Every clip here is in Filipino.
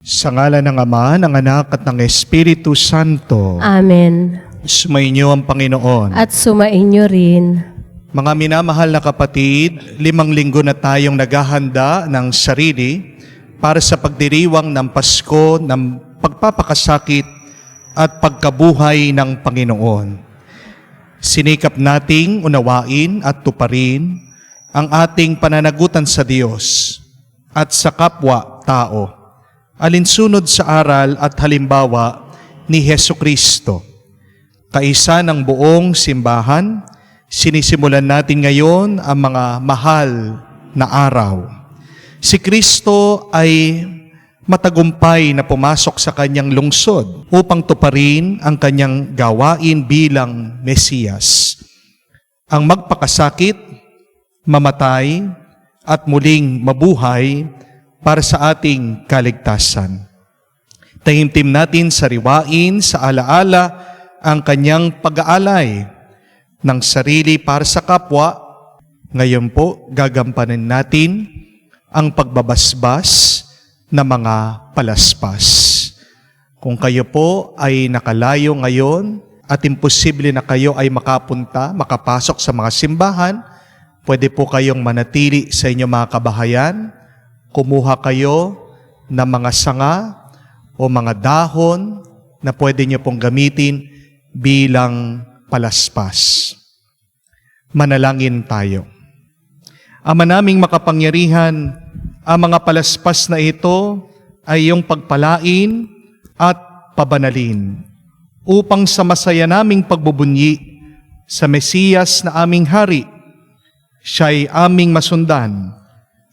Sa ngalan ng Ama, ng Anak at ng Espiritu Santo. Amen. Sumainyo ang Panginoon. At sumainyo rin. Mga minamahal na kapatid, 5 linggo na tayong naghahanda ng sarili para sa pagdiriwang ng Pasko ng pagpapakasakit at pagkabuhay ng Panginoon. Sinikap nating unawain at tuparin ang ating pananagutan sa Diyos at sa kapwa-tao, alinsunod sa aral at halimbawa ni Hesukristo. Kaisa ng buong simbahan, sinisimulan natin ngayon ang mga mahal na araw. Si Kristo ay matagumpay na pumasok sa kanyang lungsod upang tuparin ang kanyang gawain bilang Mesiyas. Ang magpakasakit, mamatay, at muling mabuhay para sa ating kaligtasan. Tahimtim natin sariwain sa alaala ang kanyang pag-aalay ng sarili para sa kapwa. Ngayon po, gagampanin natin ang pagbabasbas ng mga palaspas. Kung kayo po ay nakalayo ngayon at imposible na kayo ay makapasok sa mga simbahan, pwede po kayong manatili sa inyong mga kabahayan. Kumuha kayo ng mga sanga o mga dahon na pwede nyo pong gamitin bilang palaspas. Manalangin tayo. Ama naming makapangyarihan, ang mga palaspas na ito ay iyong pagpalain at pabanalin upang sa masaya naming pagbubunyi sa Mesiyas na aming hari, siya'y aming masundan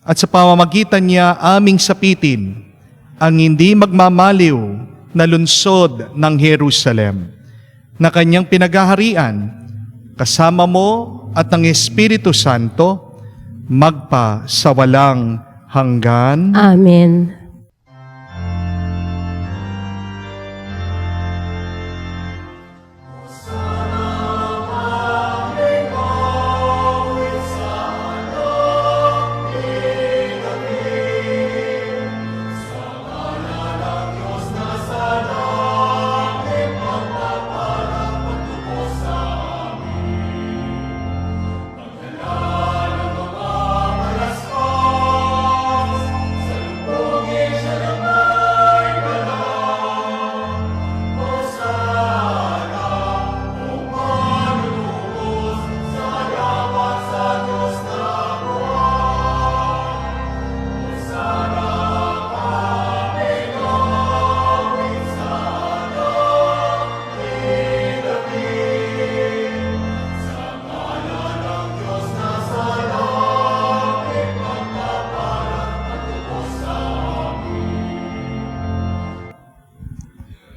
at sa pamamagitan niya aming sapitin ang hindi magmamaliw na lungsod ng Jerusalem na kanyang pinaghaharian kasama mo at ng Espiritu Santo magpa sa walang hanggan. Amen.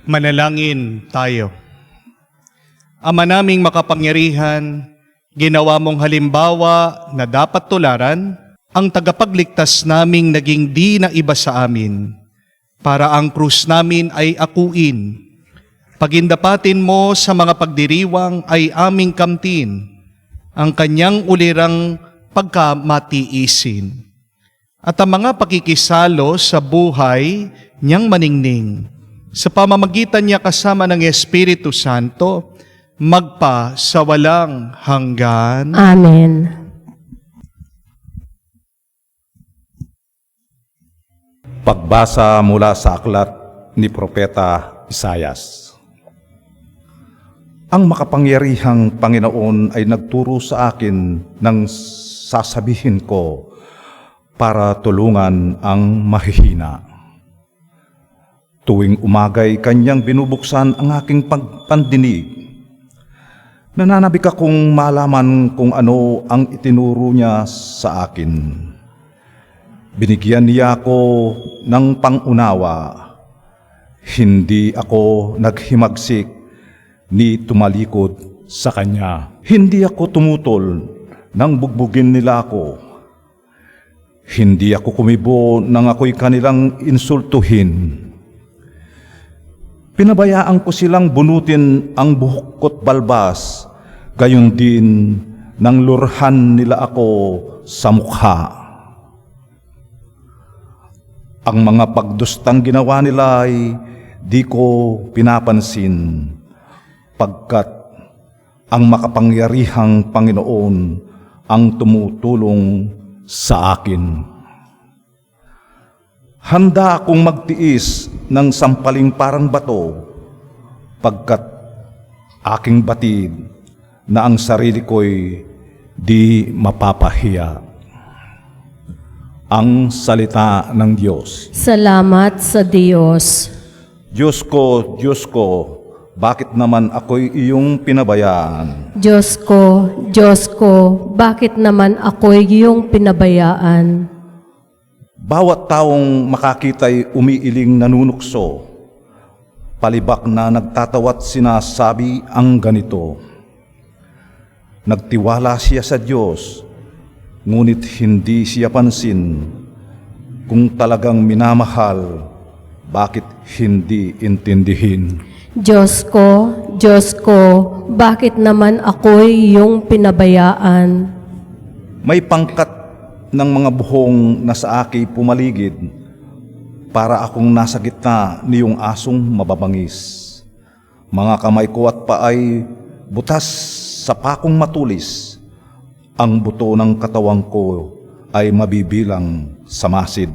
Manalangin tayo. Ama naming makapangyarihan, ginawa mong halimbawa na dapat tularan ang tagapagligtas naming naging di na iba sa amin, para ang krus namin ay akuin. Pagindapatin mo sa mga pagdiriwang ay aming kamtin, ang kanyang ulirang pagkamatiisin. At ang mga pakikisalo sa buhay niyang maningning, sa pamamagitan niya kasama ng Espiritu Santo, magpa sa walang hanggan. Amen. Pagbasa mula sa aklat ni Propeta Isayas. Ang makapangyarihang Panginoon ay nagturo sa akin ng sasabihin ko para tulungan ang mahihina. Tuwing umagay kanyang binubuksan ang aking pandinig. Nananabik akong malaman kung ano ang itinuro niya sa akin. Binigyan niya ako ng pangunawa. Hindi ako naghimagsik ni tumalikod sa kanya. Hindi ako tumutol nang bugbugin nila ako. Hindi ako kumibo nang ako'y kanilang insultuhin. Pinabayaan ko silang bunutin ang buhok ko't balbas, gayon din nang lurhan nila ako sa mukha. Ang mga pagdustang ginawa nila ay di ko pinapansin, pagkat ang makapangyarihang Panginoon ang tumutulong sa akin. Handa akong magtiis ng sampaling parang bato, pagkat aking batid na ang sarili ko'y di mapapahiya. Ang salita ng Diyos. Salamat sa Diyos. Diyos ko, bakit naman ako'y iyong pinabayaan? Diyos ko, bakit naman ako'y iyong pinabayaan? Bawat taong makakita'y umiiling nanunukso, palibak na nagtatawat sinasabi ang ganito. Nagtiwala siya sa Diyos, ngunit hindi siya pansin. Kung talagang minamahal, bakit hindi intindihin? Diyos ko, bakit naman ako'y iyong pinabayaan? May pangkat ng mga buhong na sa akin pumaligid, para akong nasa gitna niyong asong mababangis. Mga kamay ko at paay butas sa pakong matulis, ang buto ng katawang ko ay mabibilang sa masid.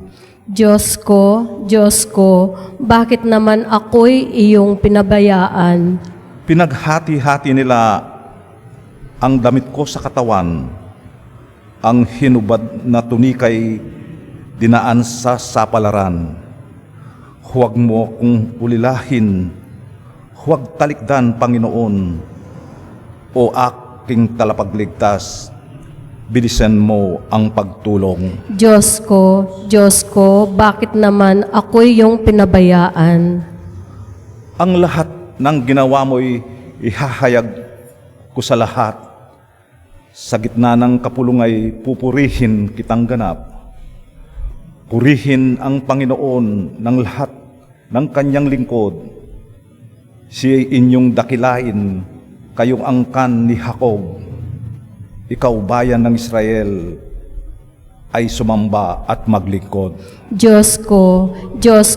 Diyos ko, bakit naman ako'y iyong pinabayaan? Pinaghati-hati nila ang damit ko sa katawan, ang hinubad na tunikay dinaan sa sapalaran. Huwag mo akong ulilahin, huwag talikdan, Panginoon, o aking talapagligtas, bilisan mo ang pagtulong. Diyos ko, bakit naman ako'y iyong pinabayaan? Ang lahat ng ginawa mo'y ihahayag ko sa lahat. Sa gitna ng kapulungay, pupurihin kitang ganap. Purihin ang Panginoon ng lahat ng kanyang lingkod. Siya'y inyong dakilain, kayong angkan ni Jacob. Ikaw, bayan ng Israel, ay sumamba at maglingkod. Diyos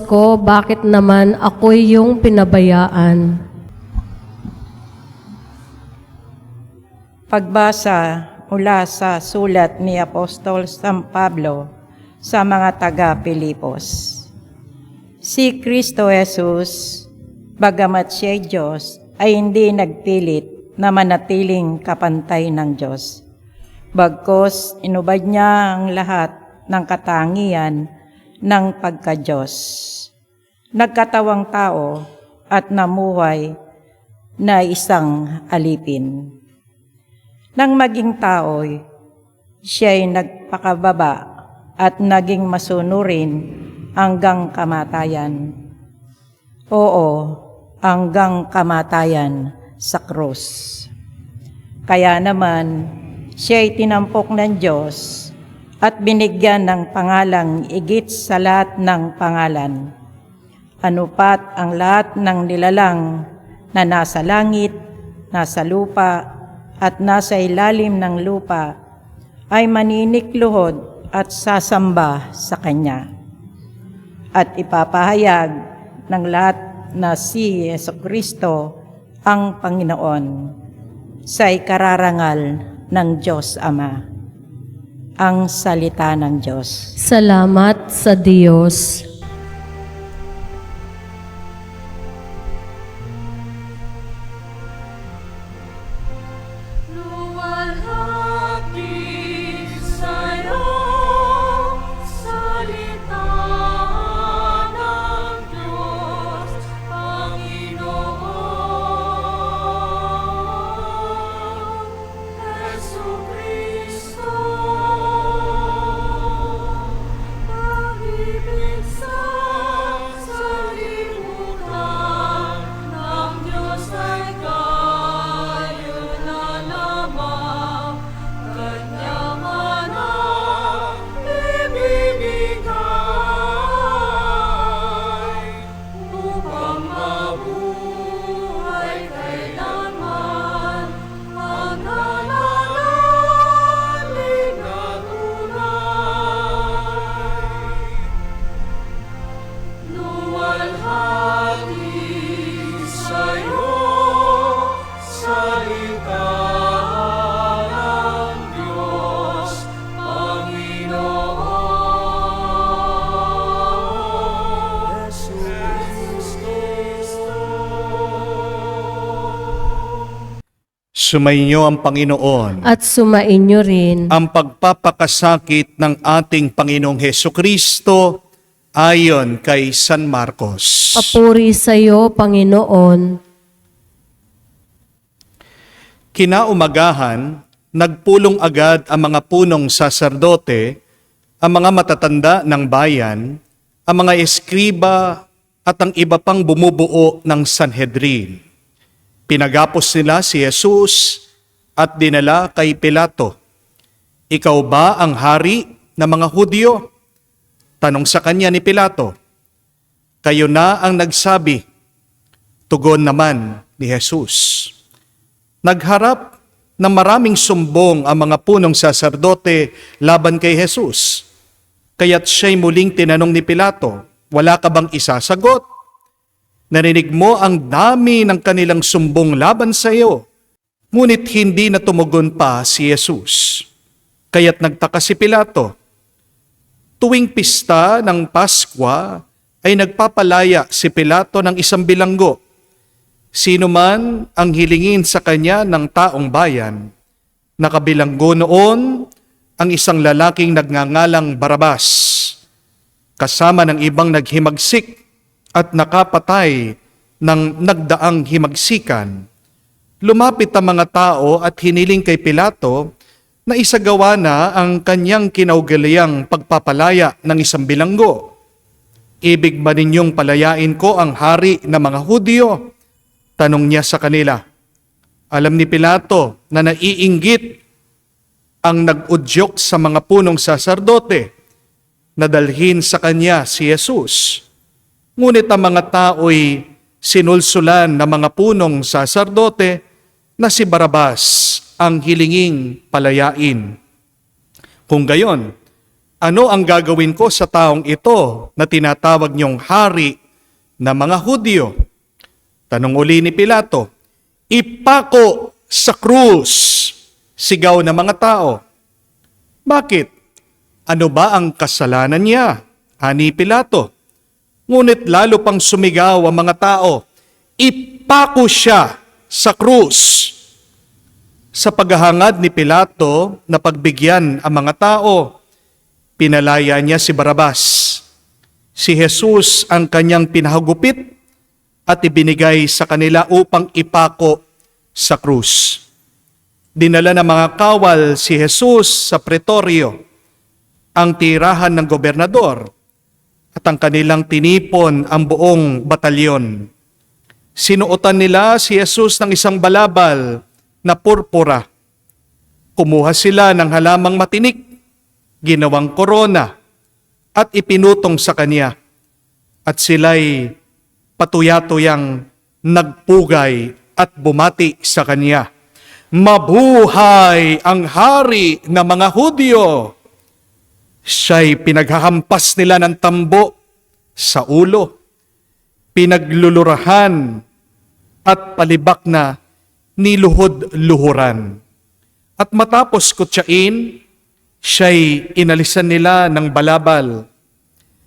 ko, bakit naman ako'y iyong pinabayaan? Pagbasa mula sa sulat ni Apostol San Pablo sa mga taga-Pilipos. Si Kristo Jesus, bagamat siya'y Diyos, ay hindi nagpilit na manatiling kapantay ng Diyos. Bagkus, inubad niya ang lahat ng katangian ng pagka-Diyos. Nagkatawang tao at namuhay na isang alipin. Nang maging tao, siya'y nagpakababa at naging masunurin hanggang kamatayan. Oo, hanggang kamatayan sa krus. Kaya naman, siya'y tinampok ng Diyos at binigyan ng pangalang higit sa lahat ng pangalan. Anupat ang lahat ng nilalang na nasa langit, nasa lupa, at nasa ilalim ng lupa ay maninikluhod at sasamba sa Kanya. At ipapahayag ng lahat na si Jesucristo ang Panginoon sa ikararangal ng Diyos Ama. Ang salita ng Diyos. Salamat sa Diyos. Sumainyo ang Panginoon. At sumainyo rin. Ang pagpapakasakit ng ating Panginoong Hesukristo ayon kay San Marcos. Papuri sa iyo, Panginoon. Kinaumagahan, nagpulong agad ang mga punong saserdote, ang mga matatanda ng bayan, ang mga eskriba at ang iba pang bumubuo ng Sanhedrin. Pinagapos nila si Jesus at dinala kay Pilato. Ikaw ba ang hari ng mga Hudyo? Tanong sa kanya ni Pilato. Kayo na ang nagsabi. Tugon naman ni Jesus. Nagharap ng maraming sumbong ang mga punong saserdote laban kay Jesus. Kaya't siya'y muling tinanong ni Pilato, wala ka bang isasagot? Narinig mo ang dami ng kanilang sumbong laban sa iyo, ngunit hindi na tumugon pa si Jesus. Kaya't nagtaka si Pilato. Tuwing pista ng Paskwa ay nagpapalaya si Pilato ng isang bilanggo. Sino man ang hilingin sa kanya ng taong bayan, nakabilanggo noon ang isang lalaking nagngangalang Barabas, kasama ng ibang naghimagsik at nakapatay ng nagdaang himagsikan. Lumapit ang mga tao at hiniling kay Pilato na isagawa na ang kanyang kinaugaliang pagpapalaya ng isang bilanggo. Ibig ba ninyong palayain ko ang hari ng mga Hudyo? Tanong niya sa kanila. Alam ni Pilato na naiinggit ang nag-udyok sa mga punong saserdote na dalhin sa kanya si Jesus. Ngunit ang mga tao'y sinulsulan ng mga punong saserdote na si Barabas ang hilinging palayain. Kung gayon, ano ang gagawin ko sa taong ito na tinatawag niyong hari ng mga Hudyo? Tanong uli ni Pilato, ipako sa krus, sigaw ng mga tao. Bakit? Ano ba ang kasalanan niya? Ani Pilato. Ngunit lalo pang sumigaw ang mga tao, ipako siya sa krus. Sa paghahangad ni Pilato na pagbigyan ang mga tao, pinalaya niya si Barabas. Si Jesus ang kanyang pinahagupit at ibinigay sa kanila upang ipako sa krus. Dinala ng mga kawal si Jesus sa pretoryo, ang tirahan ng gobernador, at ang kanilang tinipon ang buong batalyon. Sinuotan nila si Jesus ng isang balabal na purpura. Kumuha sila ng halamang matinik, ginawang korona, at ipinutong sa kanya. At sila'y patuyatuyang nagpugay at bumati sa kanya. Mabuhay ang hari ng mga Hudyo! Siya'y pinaghahampas nila ng tambo sa ulo, pinaglulurahan at palibak na niluhod-luhuran. At matapos kutsain, siya'y inalisan nila ng balabal,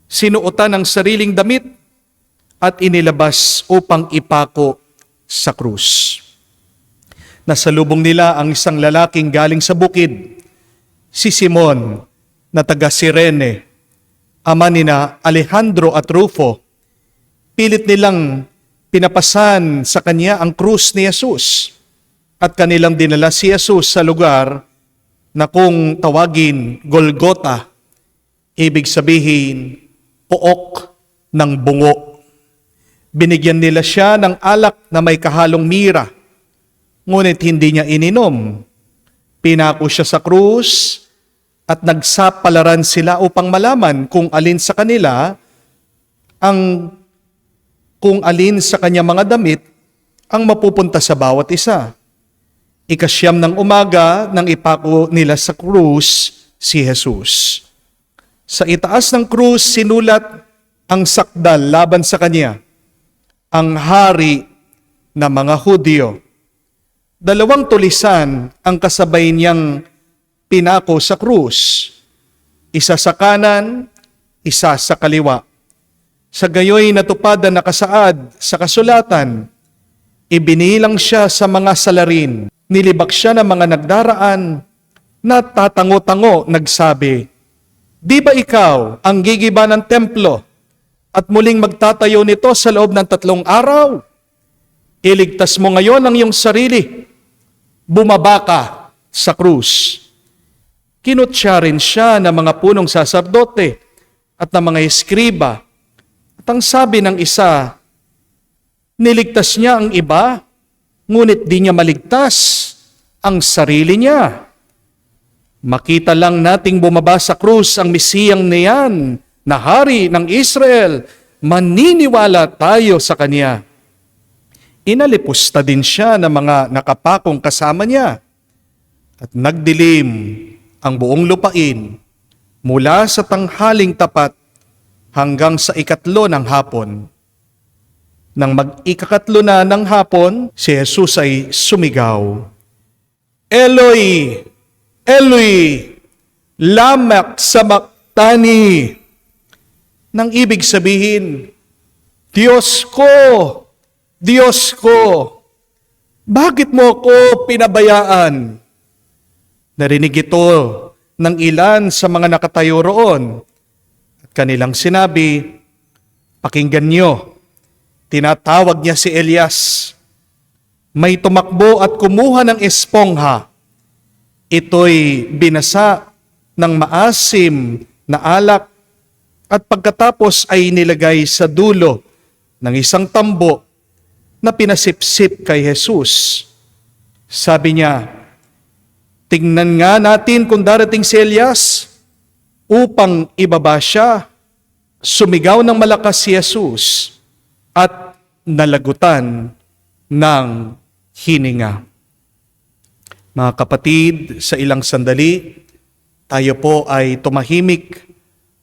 sinuotan ng sariling damit, at inilabas upang ipako sa krus. Nasalubong nila ang isang lalaking galing sa bukid, si Simon na taga Cirene, ama nina Alejandro at Rufo. Pilit nilang pinapasan sa kanya ang krus ni Jesus at kanilang dinala si Jesus sa lugar na kung tawagin Golgota, ibig sabihin pook ng bungo. Binigyan nila siya ng alak na may kahalong mira, ngunit hindi niya ininom. Pinako siya sa krus at nagsapalaran sila upang malaman kung alin sa kanila kung alin sa kanyang mga damit ang mapupunta sa bawat isa. Ikasyam ng umaga nang ipako nila sa krus si Jesus. Sa itaas ng krus sinulat ang sakdal laban sa kanya, ang hari ng mga Hudyo. 2 tulisan ang kasabay niyang pinako sa krus, isa sa kanan, isa sa kaliwa. Sa gayoy natupad ang nakasaad sa kasulatan, ibinilang siya sa mga salarin, Nilibak siya ng mga nagdaraan na tatango-tango, nagsabi, "Di ba ikaw ang gigiba ng templo at muling magtatayo nito sa loob ng 3 araw? Iligtas mo ngayon ang iyong sarili. Bumaba ka sa krus." Kinutya rin siya ng mga punong saserdote at ng mga eskriba. At ang sabi ng isa, niligtas niya ang iba, ngunit di niya maligtas ang sarili niya. Makita lang nating bumaba sa krus ang Mesiyang niyan, na hari ng Israel, maniniwala tayo sa kanya. Inalipusta din siya ng mga nakapakong kasama niya at nagdilim ang buong lupain mula sa tanghaling tapat hanggang sa 3 ng hapon. Nang mag-3 na ng hapon, si Jesus ay sumigaw, "Eloi, Eloi, lama sabachthani." Nang ibig sabihin, Diyos ko, bakit mo ako pinabayaan? Narinig ito ng ilan sa mga nakatayo roon. At kanilang sinabi, "Pakinggan niyo, tinatawag niya si Elias." May tumakbo at kumuha ng espongha. Ito'y binasa ng maasim na alak at pagkatapos ay nilagay sa dulo ng isang tambo na pinasipsip kay Jesus. Sabi niya, "Tingnan nga natin kung darating si Elias upang ibaba siya." Sumigaw ng malakas si Jesus at nalagutan ng hininga. Mga kapatid, sa ilang sandali, tayo po ay tumahimik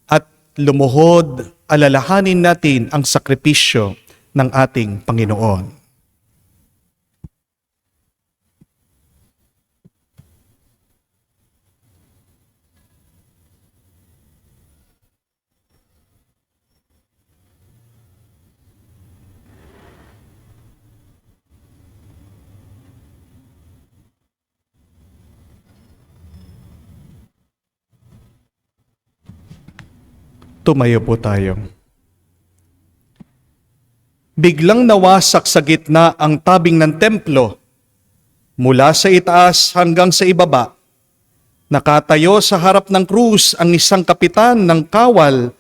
at lumuhod, alalahanin natin ang sakripisyo ng ating Panginoon. Tumayo po tayo. Biglang nawasak sa gitna ang tabing ng templo. Mula sa itaas hanggang sa ibaba, nakatayo sa harap ng krus ang isang kapitan ng kawal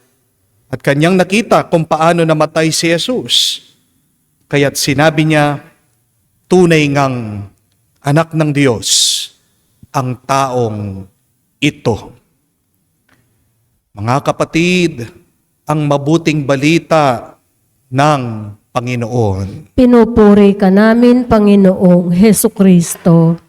at kanyang nakita kung paano namatay si Jesus. Kaya't sinabi niya, tunay ngang anak ng Diyos ang taong ito. Mga kapatid, ang mabuting balita ng Panginoon. Pinupuri ka namin, Panginoong Hesukristo.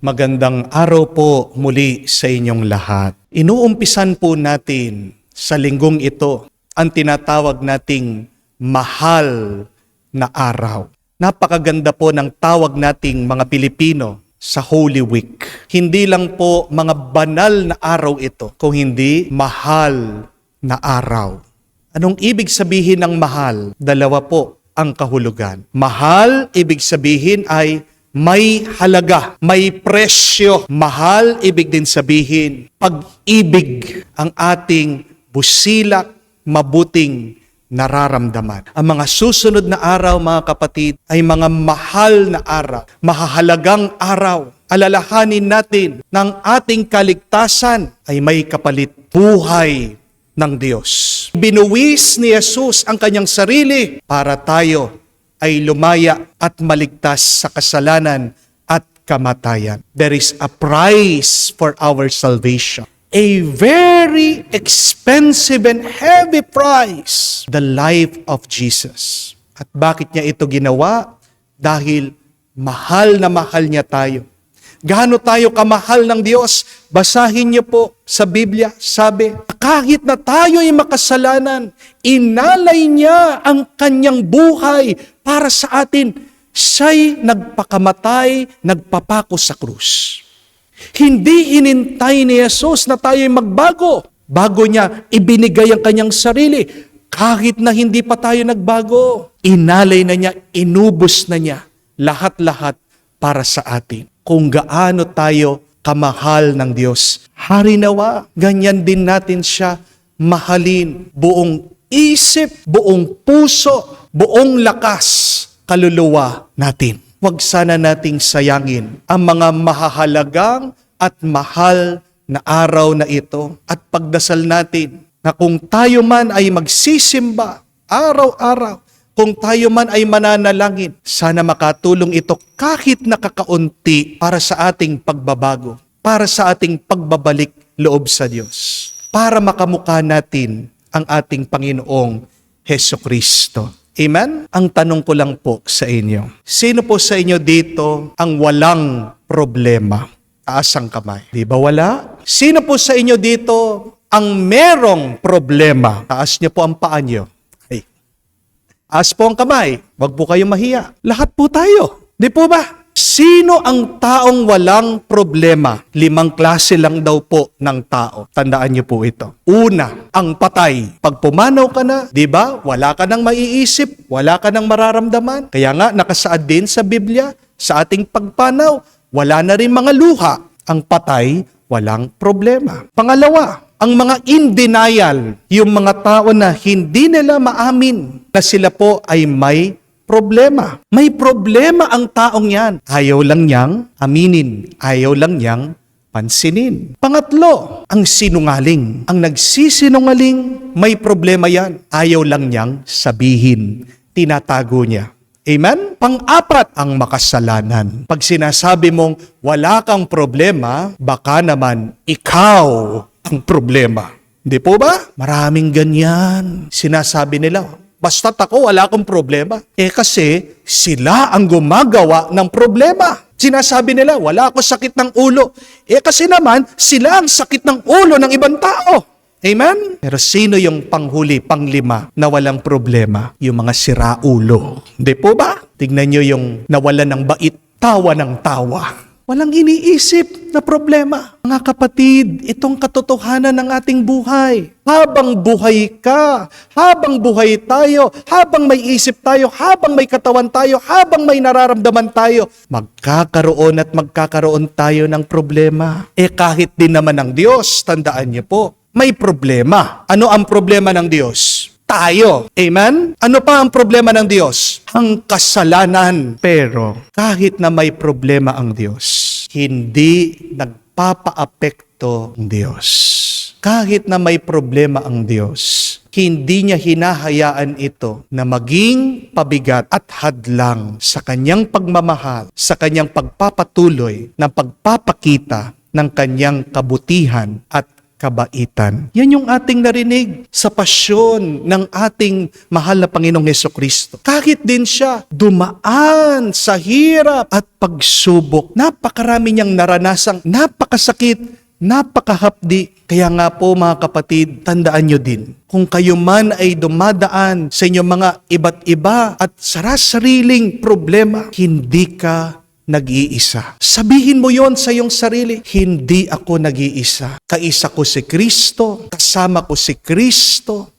Magandang araw po muli sa inyong lahat. Inuumpisan po natin sa linggong ito ang tinatawag nating mahal na araw. Napakaganda po ng tawag nating mga Pilipino sa Holy Week. Hindi lang po mga banal na araw ito, kung hindi mahal na araw. Anong ibig sabihin ng mahal? Dalawa po ang kahulugan. Mahal, ibig sabihin ay may halaga, may presyo. Mahal, ibig din sabihin, pag-ibig ang ating busilak, mabuting nararamdaman. Ang mga susunod na araw, mga kapatid, ay mga mahal na araw, mahahalagang araw. Alalahanin natin na ang ating kaligtasan ay may kapalit buhay ng Diyos. Binuwis ni Jesus ang kanyang sarili para tayo ay lumaya at maligtas sa kasalanan at kamatayan. There is a price for our salvation. A very expensive and heavy price. The life of Jesus. At bakit niya ito ginawa? Dahil mahal na mahal niya tayo. Gaano tayo kamahal ng Diyos? Basahin niyo po sa Biblia, sabi, kahit na tayo ay makasalanan, inalay niya ang kanyang buhay para sa atin. Siya'y nagpakamatay, nagpapako sa krus. Hindi inintay ni Jesus na tayo'y magbago. Bago niya, ibinigay ang kanyang sarili. Kahit na hindi pa tayo nagbago, inalay na niya, inubos na niya lahat-lahat para sa atin. Kung gaano tayo kamahal ng Diyos. Hari nawa, ganyan din natin siya mahalin. Buong isip, buong puso, buong lakas, kaluluwa natin. Huwag sana nating sayangin ang mga mahahalagang at mahal na araw na ito. At pagdasal natin na kung tayo man ay magsisimba araw-araw, kung tayo man ay mananalangin, sana makatulong ito kahit nakakaunti para sa ating pagbabago, para sa ating pagbabalik loob sa Diyos, para makamukha natin ang ating Panginoong Hesukristo. Amen? Ang tanong ko lang po sa inyo, sino po sa inyo dito ang walang problema? Taas ang kamay. Di ba wala? Sino po sa inyo dito ang merong problema? Taas niyo po ang paa niyo. As po ang kamay, wag po kayong mahiya. Lahat po tayo. Di po ba? Sino ang taong walang problema? 5 klase lang daw po ng tao. Tandaan niyo po ito. Una, ang patay. Pag pumanaw ka na, di ba? Wala ka nang maiisip, wala ka nang mararamdaman. Kaya nga, nakasaad din sa Biblia, sa ating pagpanaw, wala na rin mga luha. Ang patay, walang problema. Pangalawa, ang mga in denial, yung mga tao na hindi nila maamin na sila po ay may problema. May problema ang taong yan. Ayaw lang niyang aminin. Ayaw lang niyang pansinin. Pangatlo, ang sinungaling. Ang nagsisinungaling, may problema yan. Ayaw lang niyang sabihin. Tinatago niya. Amen? Pang-apat, ang makasalanan. Pag sinasabi mong wala kang problema, baka naman ikaw ang problema. Hindi po ba? Maraming ganyan. Sinasabi nila, basta't ako wala akong problema. Kasi sila ang gumagawa ng problema. Sinasabi nila, wala ako sakit ng ulo. Kasi naman, sila ang sakit ng ulo ng ibang tao. Amen? Pero sino yung panghuli, panglima na walang problema? Yung mga siraulo. Hindi po ba? Tignan nyo yung nawalan ng bait, tawa ng tawa. Walang iniisip na problema. Mga kapatid, itong katotohanan ng ating buhay. Habang buhay ka, habang buhay tayo, habang may isip tayo, habang may katawan tayo, habang may nararamdaman tayo, magkakaroon at magkakaroon tayo ng problema. Kahit din naman ng Diyos, tandaan niyo po, may problema. Ano ang problema ng Diyos? Tayo. Amen? Ano pa ang problema ng Diyos? Ang kasalanan. Pero kahit na may problema ang Diyos, hindi nagpapaapekto ang Diyos. Kahit na may problema ang Diyos, hindi niya hinahayaan ito na maging pabigat at hadlang sa kanyang pagmamahal, sa kanyang pagpapatuloy na pagpapakita ng kanyang kabutihan at kabaitan. Yan yung ating narinig sa pasyon ng ating mahal na Panginoong Hesukristo. Kahit din siya dumaan sa hirap at pagsubok. Napakarami niyang naranasang napakasakit, napakahapdi. Kaya nga po mga kapatid, tandaan nyo din, kung kayo man ay dumadaan sa inyong mga iba't iba at sarasariling problema, hindi ka nag-iisa. Sabihin mo yon sa iyong sarili, hindi ako nag-iisa. Kaisa ko si Kristo, kasama ko si Kristo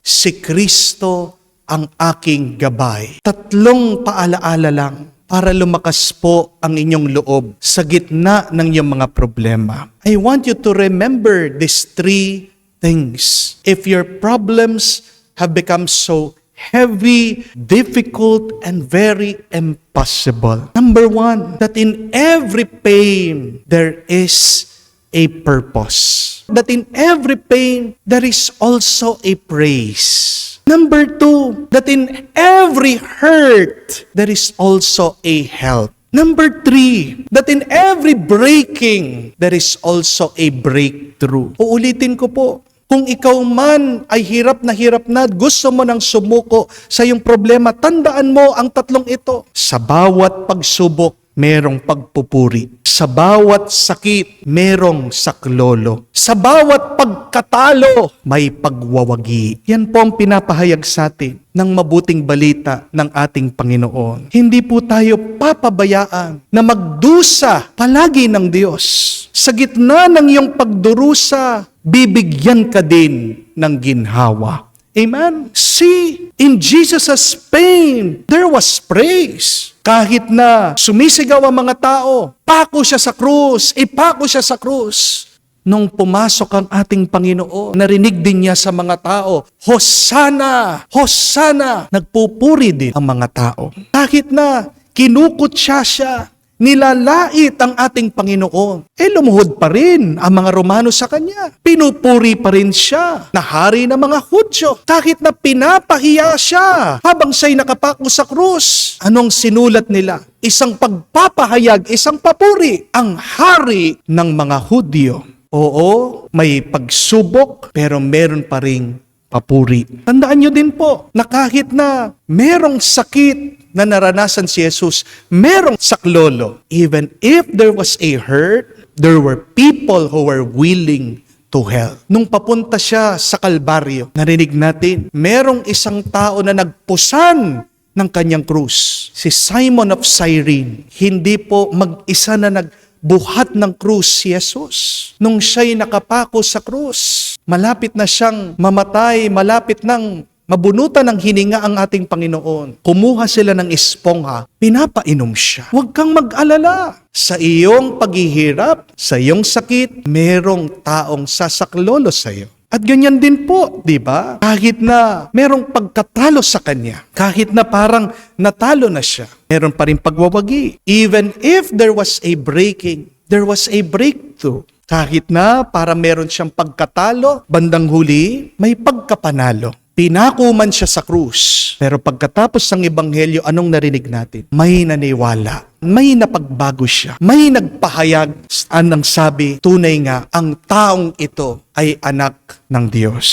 ang aking gabay. 3 paalaala lang para lumakas po ang inyong loob sa gitna ng iyong mga problema. I want you to remember these 3 things. If your problems have become so heavy, difficult, and very impossible. Number 1, that in every pain, there is a purpose. That in every pain, there is also a praise. Number 2, that in every hurt, there is also a help. Number 3, that in every breaking, there is also a breakthrough. Uulitin ko po. Kung ikaw man ay hirap na gusto mo nang sumuko sa iyong problema, tandaan mo ang 3 ito. Sa bawat pagsubok, merong pagpupuri. Sa bawat sakit, merong saklolo. Sa bawat pagkatalo, may pagwawagi. Yan po ang pinapahayag sa atin ng mabuting balita ng ating Panginoon. Hindi po tayo papabayaan na magdusa palagi ng Diyos. Sa gitna ng iyong pagdurusa, bibigyan ka din ng ginhawa. Amen? See, in Jesus' pain, there was praise. Kahit na sumisigaw ang mga tao, pako siya sa krus, ipako siya sa krus. Nung pumasok ang ating Panginoon, narinig din niya sa mga tao, Hosanna! Hosanna! Nagpupuri din ang mga tao. Kahit na kinukutsa siya, nilalait ang ating Panginoon. Lumuhod pa rin ang mga Romano sa kanya. Pinupuri pa rin siya na hari ng mga Hudyo. Kahit na pinapahiya siya habang siya'y nakapako sa krus. Anong sinulat nila? Isang pagpapahayag, isang papuri. Ang hari ng mga Hudyo. Oo, may pagsubok pero meron pa ring papuri. Tandaan nyo din po na kahit na merong sakit na naranasan si Jesus, merong saklolo. Even if there was a hurt, there were people who were willing to help. Nung papunta siya sa Kalbaryo, narinig natin, merong isang tao na nagpusan ng kanyang krus. Si Simon of Cyrene, hindi po mag-isa na nagbuhat ng krus si Jesus. Nung siya'y nakapako sa krus, malapit na siyang mamatay, malapit nang mabunutan ng hininga ang ating Panginoon. Kumuha sila ng espongha, pinapainom siya. Huwag kang mag-alala. Sa iyong paghihirap, sa iyong sakit, merong taong sasaklolo sa iyo. At ganyan din po, di ba? Kahit na merong pagkatalo sa kanya, kahit na parang natalo na siya, meron pa rin pagwawagi. Even if there was a breaking, there was a breakthrough. Kahit na para meron siyang pagkatalo, bandang huli, may pagkapanalo. Pinako man siya sa krus. Pero pagkatapos ng ebanghelyo, anong narinig natin? May naniwala. May napagbago siya. May nagpahayag. Anong sabi? Tunay nga, ang taong ito ay anak ng Diyos.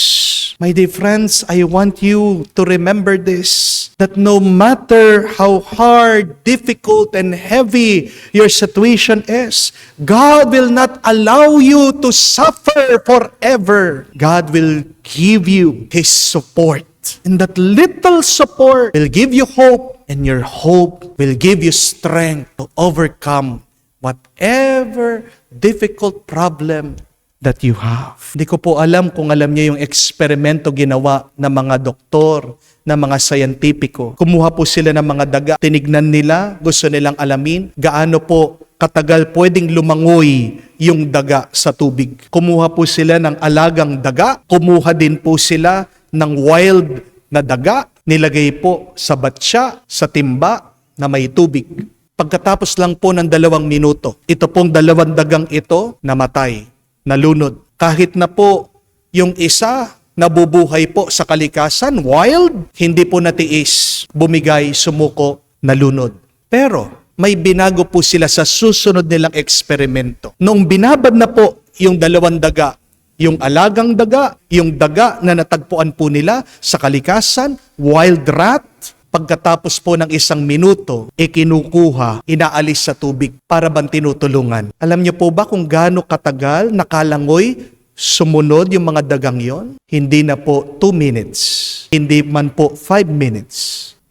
My dear friends, I want you to remember this. That no matter how hard, difficult, and heavy your situation is, God will not allow you to suffer forever. God will give you His support. And that little support will give you hope, and your hope will give you strength to overcome whatever difficult problem that you have. Hindi ko po alam kung alam niyo yung eksperimento ginawa ng mga doktor, ng mga sayantipiko. Kumuha po sila ng mga daga, tinignan nila, gusto nilang alamin, gaano po katagal pwedeng lumangoy yung daga sa tubig. Kumuha po sila ng alagang daga, kumuha din po sila ng wild na daga, nilagay po sa batya, sa timba na may tubig. Pagkatapos lang po ng 2 minuto, ito pong 2 dagang ito namatay, nalunod. Kahit na po yung isa nabubuhay po sa kalikasan, wild, hindi po natiis, bumigay, sumuko, nalunod. Pero may binago po sila sa susunod nilang eksperimento. Noong binabad na po yung 2 daga, yung alagang daga, yung daga na natagpuan po nila sa kalikasan, wild rat, pagkatapos po ng 1 minuto, kinukuha, inaalis sa tubig para bang tinutulungan. Alam niyo po ba kung gaano katagal nakalangoy, sumunod yung mga dagang yon? Hindi na po 2 minutes. Hindi man po 5 minutes.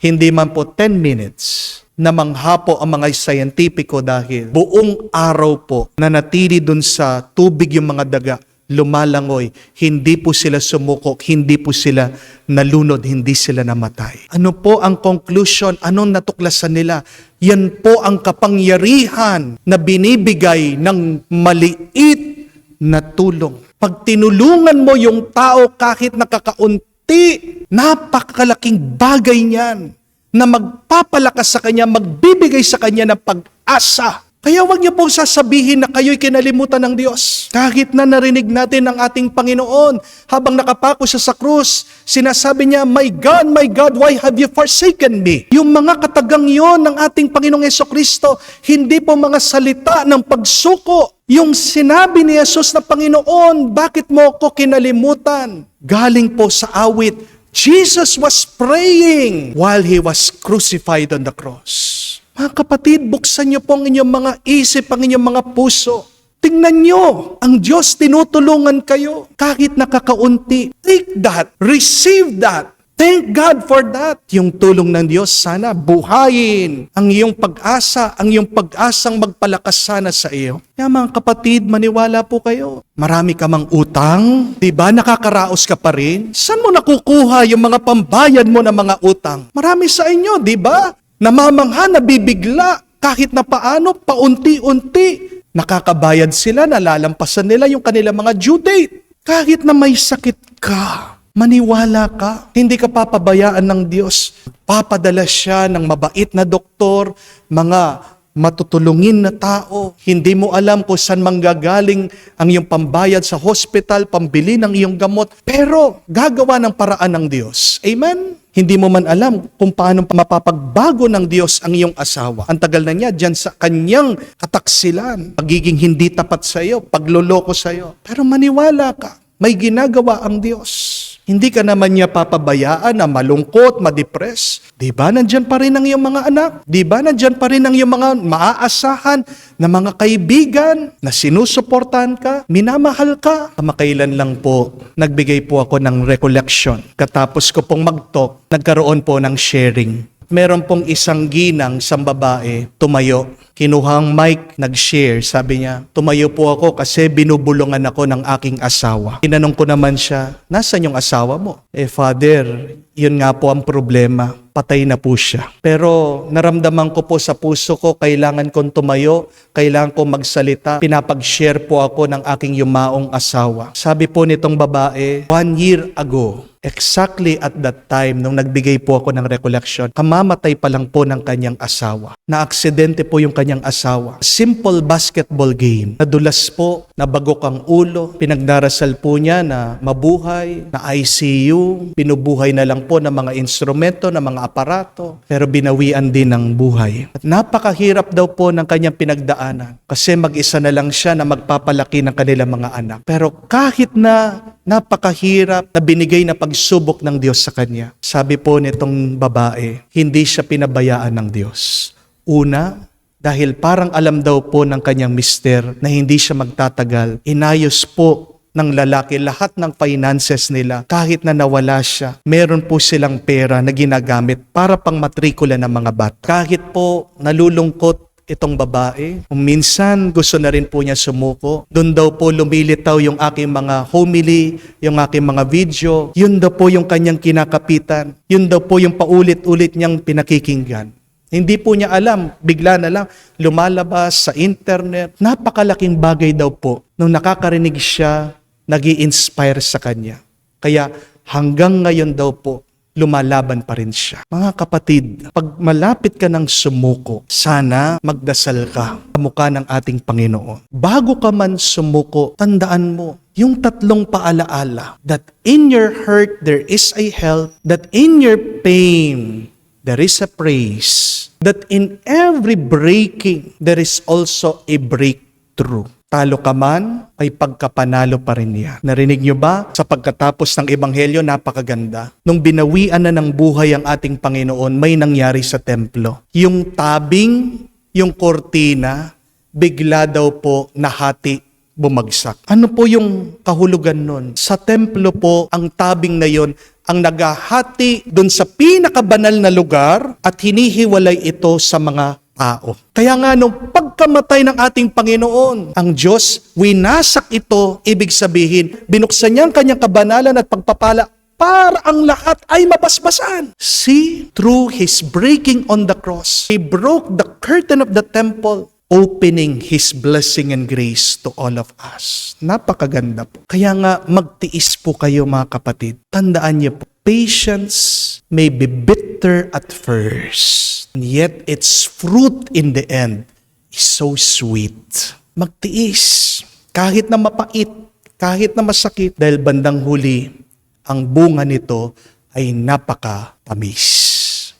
Hindi man po 10 minutes. Namangha po ang mga sayantipiko dahil buong araw po nanatili dun sa tubig yung mga daga, lumalangoy. Hindi po sila sumukok, hindi po sila nalunod, hindi sila namatay. Ano po ang conclusion? Anong natuklasan nila? Yan po ang kapangyarihan na binibigay ng maliit na tulong. Pag tinulungan mo yung tao kahit nakakaunti, napakalaking bagay niyan na magpapalakas sa kanya, magbibigay sa kanya ng pag-asa. Kaya huwag niyo pong sasabihin na kayo'y kinalimutan ng Diyos. Kahit na narinig natin ng ating Panginoon, habang nakapako siya sa krus, sinasabi niya, my God, why have you forsaken me? Yung mga katagang yon ng ating Panginoong Jesucristo, hindi po mga salita ng pagsuko. Yung sinabi ni Jesus na, Panginoon, bakit mo ako kinalimutan? Galing po sa awit, Jesus was praying while He was crucified on the cross. Mga kapatid, buksan niyo po ang inyong mga isip, ang inyong mga puso. Tingnan niyo, ang Diyos tinutulungan kayo kahit nakakaunti. Take that, receive that. Thank God for that. Yung tulong ng Diyos, sana buhayin ang iyong pag-asa, ang iyong pag-asang magpalakas sana sa iyo. Kaya mga kapatid, maniwala po kayo. Marami ka mang utang, di ba? Nakakaraos ka pa rin. Saan mo nakukuha yung mga pambayad mo ng mga utang? Marami sa inyo, di ba? Namamangha, nabibigla, kahit na paano, paunti-unti. Nakakabayad sila, nalalampasan nila yung kanilang mga due date. Kahit na may sakit ka, maniwala ka, hindi ka papabayaan ng Diyos. Papadala siya ng mabait na doktor, mga matutulungin na tao. Hindi mo alam kung saan manggagaling ang iyong pambayad sa hospital, pambili ng iyong gamot, pero gagawa ng paraan ng Diyos. Amen? Hindi mo man alam kung paano mapapagbago ng Diyos ang iyong asawa. Ang tagal na niya dyan sa kanyang kataksilan, pagiging hindi tapat sa iyo, pagloloko sa iyo. Pero maniwala ka, may ginagawa ang Diyos. Hindi ka naman niya papabayaan na malungkot, ma-depress. Di ba nandyan pa rin ang iyong mga anak? Di ba nandyan pa rin ang iyong mga maaasahan na mga kaibigan na sinusuportahan ka, minamahal ka? Kamakailan lang po, nagbigay po ako ng recollection. Katapos ko pong mag-talk, nagkaroon po ng sharing. Meron pong isang ginang, isang babae, tumayo. Kinuhang mic, nag-share. Sabi niya, tumayo po ako kasi binubulungan ako ng aking asawa. Tinanong ko naman siya, nasaan yung asawa mo? Father, yun nga po ang problema. Patay na po siya. Pero naramdaman ko po sa puso ko, kailangan kong tumayo, kailangan kong magsalita. Pinapag-share po ako ng aking yumaong asawa. Sabi po nitong babae, 1 year ago, exactly at that time, nung nagbigay po ako ng recollection, kamamatay pa lang po ng kanyang asawa. Na-aksidente po yung kanyang asawa. Simple basketball game. Nadulas po, nabagok ang ulo, pinagdarasal po niya na mabuhay, na ICU, pinubuhay na lang po ng mga instrumento, ng mga aparato, pero binawian din ng buhay. At napakahirap daw po ng kanyang pinagdaanan kasi mag-isa na lang siya na magpapalaki ng kanilang mga anak. Pero kahit na napakahirap na binigay na pagsubok ng Diyos sa kanya, sabi po nitong babae, hindi siya pinabayaan ng Diyos. Una, dahil parang alam daw po ng kanyang mister na hindi siya magtatagal, inayos po ng lalaki lahat ng finances nila. Kahit na nawala siya, meron po silang pera na ginagamit para pang matrikula ng mga bata. Kahit po nalulungkot itong babae, kung minsan gusto na rin po niya sumuko, doon daw po lumilitaw yung aking mga homily, yung aking mga video, yun daw po yung kanyang kinakapitan, yun daw po yung paulit-ulit niyang pinakikinggan. Hindi po niya alam, bigla na lang lumalabas sa internet. Napakalaking bagay daw po nung nakakarinig siya, nag-i-inspire sa kanya. Kaya hanggang ngayon daw po, lumalaban pa rin siya. Mga kapatid, pag malapit ka ng sumuko, sana magdasal ka sa mukha ng ating Panginoon. Bago ka man sumuko, tandaan mo, yung 3 paalaala, that in your hurt there is a help, that in your pain there is a praise, that in every breaking there is also a breakthrough. Talo ka man, ay pagkapanalo pa rin yan. Narinig nyo ba? Sa pagkatapos ng Ebanghelyo, napakaganda. Nung binawian na ng buhay ang ating Panginoon, may nangyari sa templo. Yung tabing, yung kortina, bigla daw po nahati, bumagsak. Ano po yung kahulugan nun? Sa templo po, ang tabing na yon ang naghahati dun sa pinakabanal na lugar at hinihiwalay ito sa mga tao. Kaya nga nung pagkamatay ng ating Panginoon, ang Diyos, winasak ito, ibig sabihin, binuksan niya ang kanyang kabanalan at pagpapala para ang lahat ay mabasbasan. See, through His breaking on the cross, He broke the curtain of the temple, opening His blessing and grace to all of us. Napakaganda po. Kaya nga, magtiis po kayo mga kapatid. Tandaan niyo po, patience may be bitter at first, and yet its fruit in the end is so sweet. Magtiis, kahit na mapait, kahit na masakit, dahil bandang huli, ang bunga nito ay napakatamis.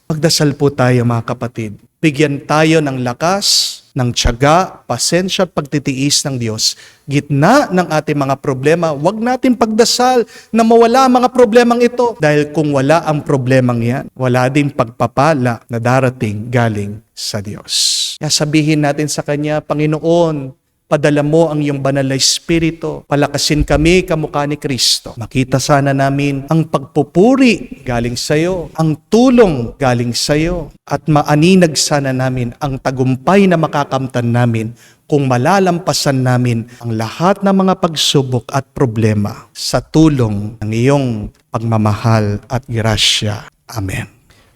Magdasal po tayo mga kapatid. Bigyan tayo ng lakas, ng tiyaga, pasensya at pagtitiis ng Diyos. Gitna ng ating mga problema, huwag natin pagdasal na mawala ang mga problemang ito. Dahil kung wala ang problemang yan, wala din pagpapala na darating galing sa Diyos. Kaya sabihin natin sa Kanya, Panginoon, padala mo ang iyong banal na Espiritu. Palakasin kami kamukha ni Kristo. Makita sana namin ang pagpupuri galing sa iyo, ang tulong galing sa iyo, at maaninag sana namin ang tagumpay na makakamtan namin kung malalampasan namin ang lahat ng mga pagsubok at problema sa tulong ng iyong pagmamahal at grasya. Amen.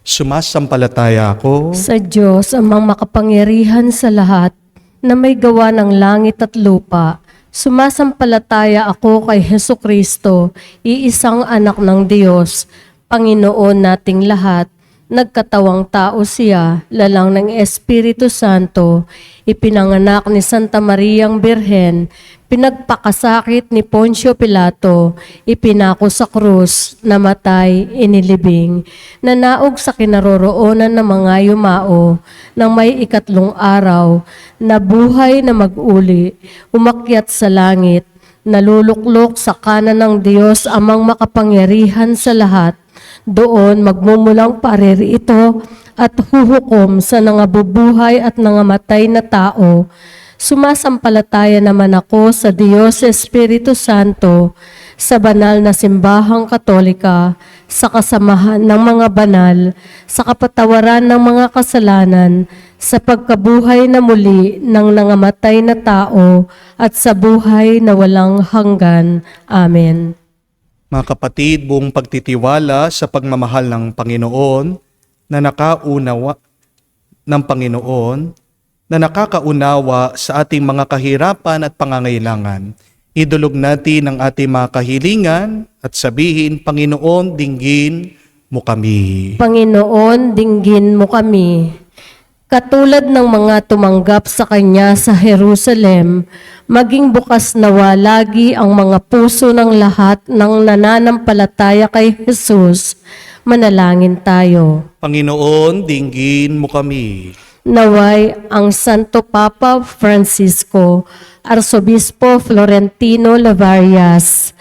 Sumasampalataya ako Sa Diyos amang makapangyarihan sa lahat na may gawa ng langit at lupa. Sumasampalataya ako kay Hesu Kristo, iisang anak ng Diyos, Panginoon nating lahat. Nagkatawang tao siya, lalang ng Espiritu Santo, ipinanganak ni Santa Mariang Birhen, pinagpakasakit ni Poncio Pilato, ipinako sa krus, namatay, inilibing, nanaog sa kinaroroonan ng mga yumao, nang may ikatlong araw, nabuhay na mag-uli, umakyat sa langit, naluluklok sa kanan ng Diyos amang makapangyarihan sa lahat. Doon magmumulang paririto at huhukom sa nangabubuhay at nangamatay na tao. Sumasampalataya naman ako sa Diyos Espiritu Santo, sa banal na simbahang katolika, sa kasamahan ng mga banal, sa kapatawaran ng mga kasalanan, sa pagkabuhay na muli ng nangamatay na tao, at sa buhay na walang hanggan. Amen. Mga kapatid, buong pagtitiwala sa pagmamahal ng Panginoon na nakakaunawa sa ating mga kahirapan at pangangailangan. Idulog natin ang ating mga kahilingan at sabihin, Panginoon, dinggin mo kami. Panginoon, dinggin mo kami. Katulad ng mga tumanggap sa Kanya sa Jerusalem, maging bukas nawa lagi ang mga puso ng lahat ng nananampalataya kay Jesus. Manalangin tayo. Panginoon, dinggin mo kami. Naway ang Santo Papa Francisco, Arsobispo Florentino Lavarias,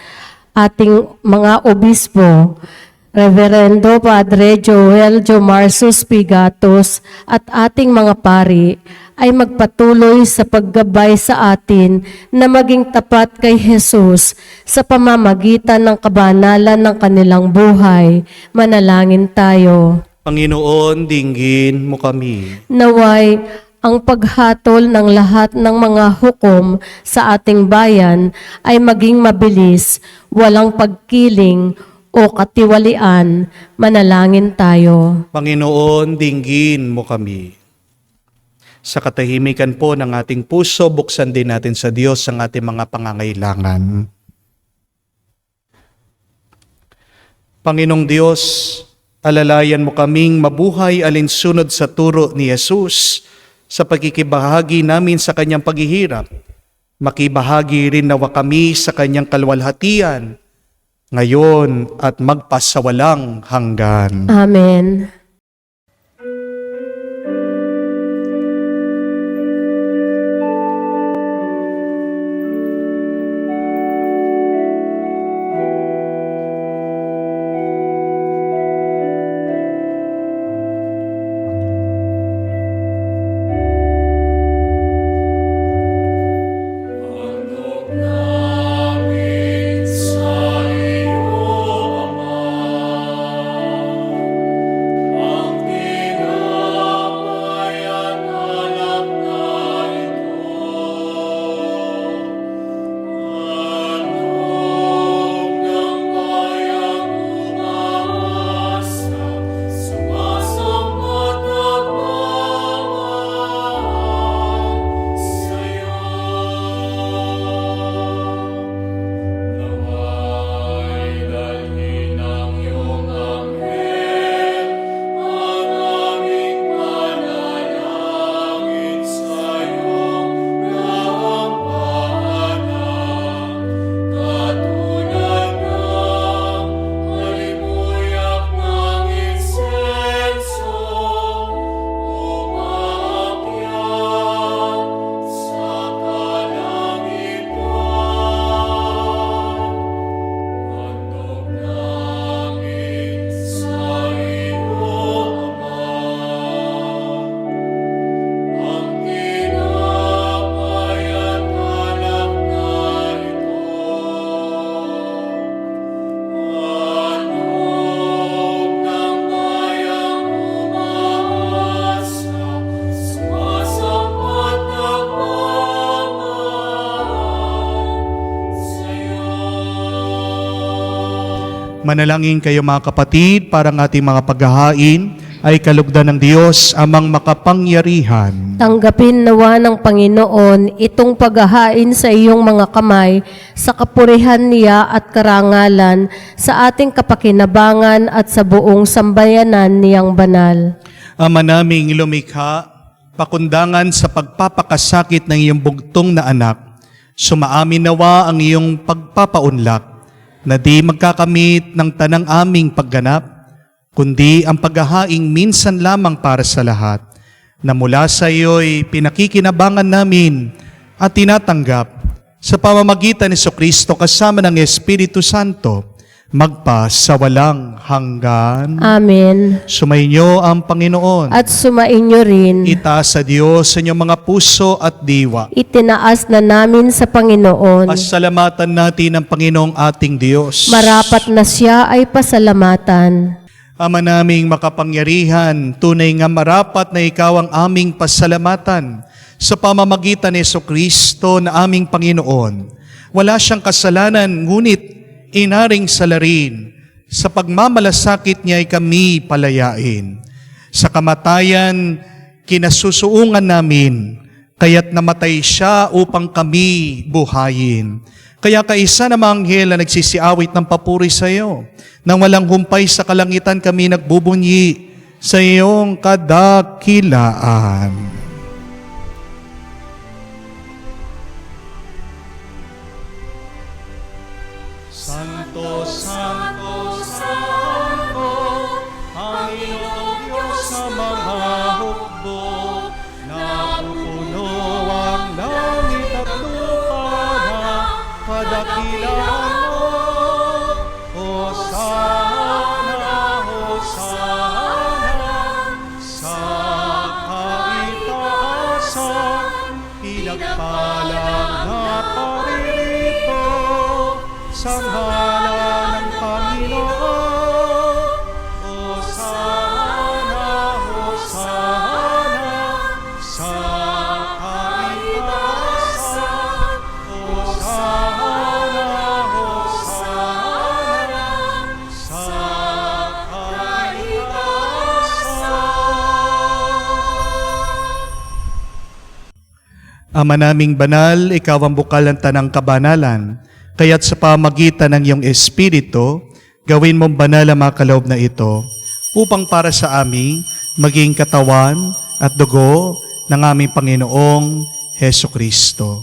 ating mga obispo, Reverendo Padre Joel Jomarsus Pigatos at ating mga pari ay magpatuloy sa paggabay sa atin na maging tapat kay Jesus sa pamamagitan ng kabanalan ng kanilang buhay. Manalangin tayo. Panginoon, dinggin mo kami. Naway ang paghatol ng lahat ng mga hukom sa ating bayan ay maging mabilis, walang pagkiling o katiwalian. Manalangin tayo. Panginoon, dinggin mo kami. Sa katahimikan po ng ating puso, buksan din natin sa Diyos ang ating mga pangangailangan. Panginoong Diyos, alalayan mo kaming mabuhay alinsunod sa turo ni Jesus sa pagkikibahagi namin sa kanyang paghihirap. Makibahagi rin nawa kami sa kanyang kalwalhatian, ngayon at magpasawalang hanggan. Amen. Manalangin kayo mga kapatid para ang ating mga paghahain ay kalugdan ng Diyos amang makapangyarihan. Tanggapin nawa ng Panginoon itong paghahain sa iyong mga kamay sa kapurihan niya at karangalan sa ating kapakinabangan at sa buong sambayanan niyang banal. Ama naming lumikha, pakundangan sa pagpapakasakit ng iyong bugtong na anak, sumaamin nawa ang iyong pagpapaunlak na di magkakamit ng tanang aming pagganap, kundi ang paghahaing minsan lamang para sa lahat, na mula sa iyo'y pinakikinabangan namin at tinatanggap sa pamamagitan ni Jesucristo kasama ng Espiritu Santo, magpa sa walang hanggan. Amen. Sumainyo ang Panginoon. At sumainyo rin. Itaas sa Diyos sa inyong mga puso at diwa. Itinaas na namin sa Panginoon. Pasalamatan natin ang Panginoong ating Diyos. Marapat na siya ay pasalamatan. Ama naming makapangyarihan, tunay nga marapat na ikaw ang aming pasalamatan sa pamamagitan ni Jesucristo na aming Panginoon. Wala siyang kasalanan, ngunit inaring salarin. Sa pagmamalasakit niya ay kami palayain. Sa kamatayan, kinasusuungan namin, kaya't namatay siya upang kami buhayin. Kaya kaisa na mga anghel na nagsisiawit ng papuri sa iyo, nang walang humpay sa kalangitan kami nagbubunyi sa iyong kadakilaan. Santo, Santo, Santo, Panginoong Diyos sa mga hukbo, napupuno ang langit at lupa na kadakilaan mo. Hosana, Hosana, sa kaitaasan, pinagpalang na paririto sa ngalan ng Panginoon. Hosana, Hosana, sa kaitaasan. Hosana, Hosana, sa kaitaasan. Ama naming banal, ikaw ang bukal ng tanang kabanalan. Kaya't sa pamagitan ng iyong Espiritu, gawin mong banal ang mga kaloob na ito, upang para sa amin maging katawan at dugo ng aming Panginoong Heso Kristo.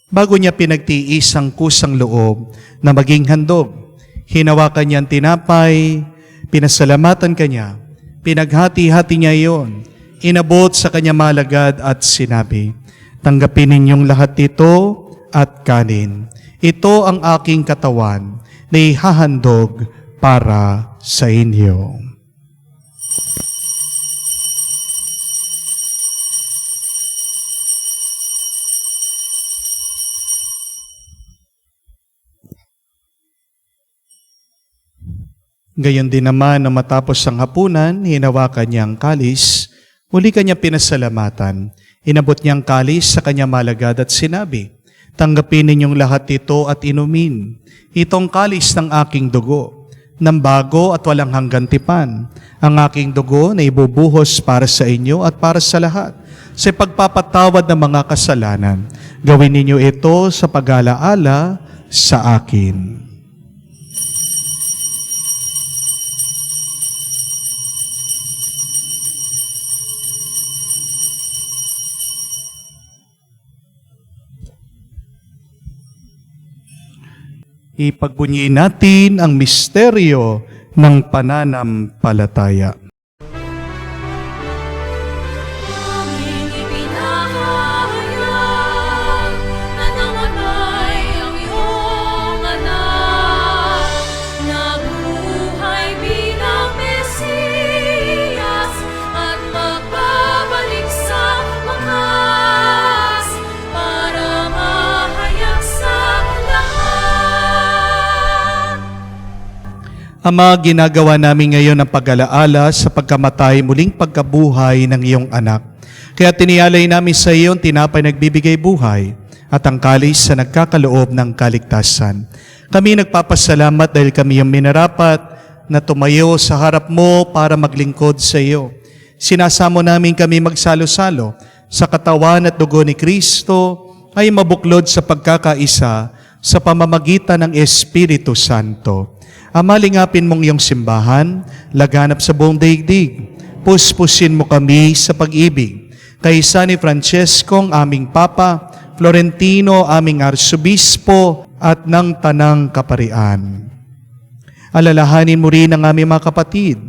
Bago niya pinagtiis ang kusang loob na maging handog, hinawakan niya ang tinapay, pinasalamatan kanya, pinaghati-hati niya iyon, inabot sa kanya malagad at sinabi, "Tanggapin ninyong lahat ito at kanin. Ito ang aking katawan na ihahandog para sa inyo." Gayon din naman na matapos ang hapunan, hinawakan niya ang kalis, muli kanya pinasalamatan. Inabot niya ang kalis sa kanya malagad at sinabi, "Tanggapin ninyong lahat ito at inumin. Itong kalis ng aking dugo, ng bago at walang hanggan tipan. Ang aking dugo na ibubuhos para sa inyo at para sa lahat, sa pagpapatawad ng mga kasalanan. Gawin ninyo ito sa pag-alaala sa akin." Ipagbunyiin natin ang misteryo ng pananampalataya. Aming ipinahayag na namatay ang iyong anak, nabuhay bilang Mesiyas at magbabalik sa wakas para mahayag sa lahat. Ama, ginagawa namin ngayon ang pag-alaala sa pagkamatay muling pagkabuhay ng iyong anak. Kaya tinialay namin sa iyo ang tinapay nagbibigay buhay at ang kalis sa nagkakaloob ng kaligtasan. Kami nagpapasalamat dahil kami yung minarapat na tumayo sa harap mo para maglingkod sa iyo. sinasamo namin kami magsalo-salo sa katawan at dugo ni Kristo ay mabuklod sa pagkakaisa sa pamamagitan ng Espiritu Santo. Amalingapin mong iyong simbahan, laganap sa buong daigdig. Puspusin mo kami sa pag-ibig. Kaysa ni Francesco, aming Papa, Florentino, aming Arsobispo, at ng Tanang Kaparian. Alalahanin mo rin ang aming mga kapatid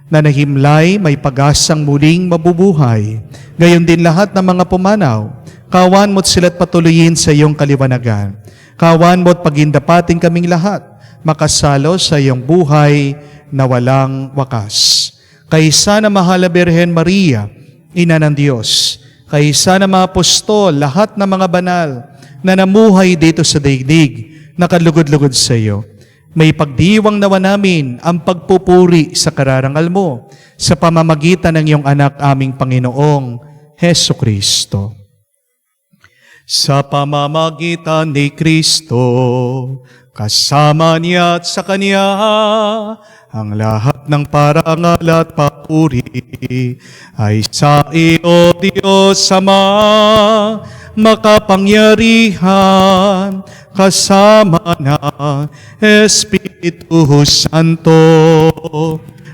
na nahimlay may pag-asang muling mabubuhay. Gayon din lahat ng mga pumanaw. Kawan mo't sila't patuloyin sa iyong kaliwanagan. Kawan mo't pagindapatin kaming lahat, makasalo sa iyong buhay na walang wakas. Kaysa na mahal na Birhen Maria, Ina ng Diyos, kaysa na mga apostol, lahat ng mga banal na namuhay dito sa daigdig, nakalugod-lugod sa iyo, may pagdiwang nawa namin ang pagpupuri sa kararangal mo sa pamamagitan ng iyong anak aming Panginoong Heso Kristo. Sa pamamagitan ni Kristo, kasama niya at sa Kanya, ang lahat ng parangal at papuri ay sa iyo, Diyos Ama, makapangyarihan, kasama ng Espiritu Santo,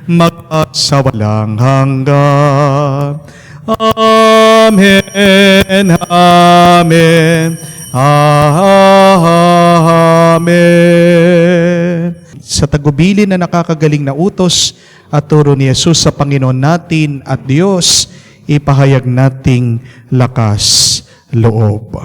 magpasawalang hanggan. Amen, Amen, Amen. Sa tagubilin na nakakagaling na utos at turo ni Jesus sa Panginoon natin at Diyos, ipahayag nating lakas loob.